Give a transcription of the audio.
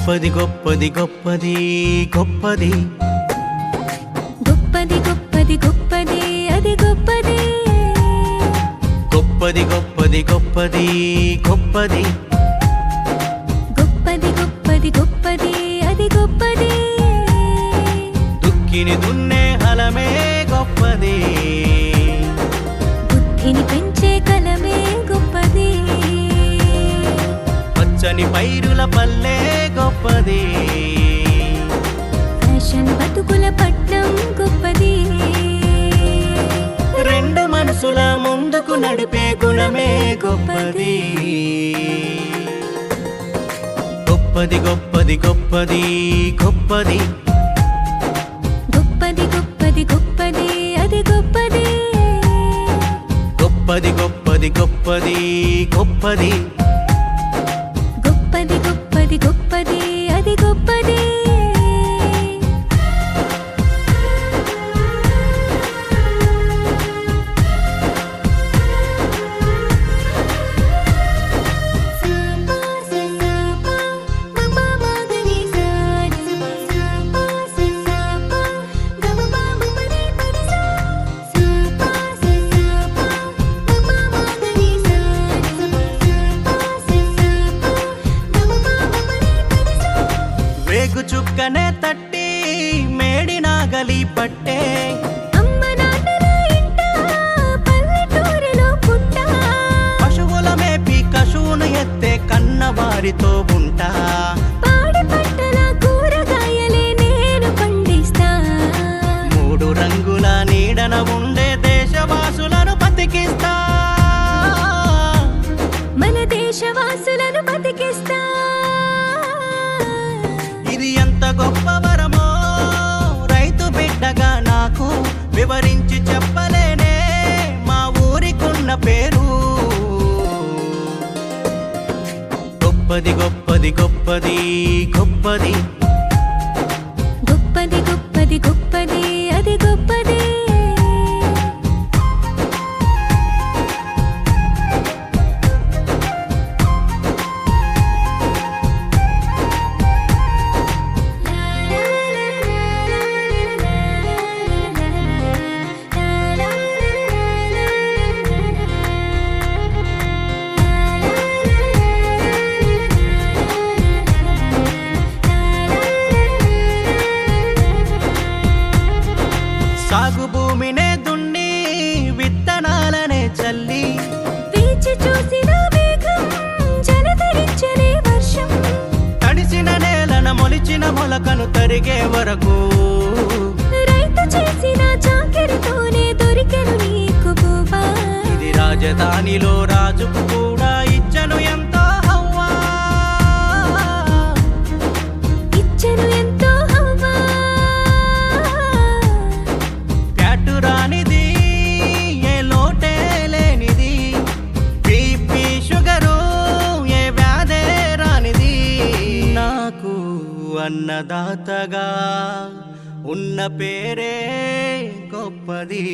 గొప్పది గొప్పది గొప్పది గొప్పది గొప్పది గొప్పది గొప్పది అది గొప్పది గొప్పది గొప్పది గొప్పది గొప్పది గొప్పది గొప్పది గొప్పది అది గొప్పది దుఃఖిని దున్నే హలమే గొప్పది బుద్ధిని పెంచే కలమే గొప్పది పచ్చని పైరుల పల్లె గొప్పది ఫ్యాషన్ బతుకుల పట్నం గొప్పది రెండు మనసుల ముందుకు నడిపే గుణమే గొప్పది గొప్పది గొప్పది గొప్పది గొప్పది గొప్పది గొప్పది గొప్పది అది గొప్పది గొప్పది గొప్పది గొప్పది గొప్పది గొప్పది గొప్పది గొప్పది అది గొప్పది వేగు చుక్కనే తట్టి మేడి నాగలి పట్టే అమ్మ నాన్నల ఇంట పల్లెటూరిలో పుట్ట పశువుల మేపి కశువును ఎత్తే కన్నవారితో ఉంటా పాడి పంటల కూరగాయలే నేను పండిస్తా మూడు రంగుల నీడన ఉండే దేశవాసులను బతికిస్తా మన దేశవాసులను బతికిస్తా ఇది ఎంత గొప్ప వరమో రైతు బిడ్డగా నాకు వివరించి చెప్పలేనే మా ఊరికున్న పేరు గొప్పది గొప్పది గొప్పది గొప్పది గొప్పది గొప్పది గొప్పది అది గొప్పది సాగు భూమినే దున్ని విత్తనాలనే చల్లి వేచి చూసిన మేఘం జలధరించలే వర్షం తడిసిన నేలన మొలిచిన మొలకను తరిగే వరకు రైతు చేసిన చాకిరితోనే దొరికెను నీకు భూమా ఇది రాజధానిలో రాజుకు కూడా ఇచ్చను ఎంతో హవ్వా ఇచ్చెను ఎంతో హవ్వా ప్యాటు రానిది ఏ లోటే లేనిది బీపీ షుగరు ఏ వ్యాధే రానిది నాకు అన్నదాతగా ఉన్న పేరే గొప్పది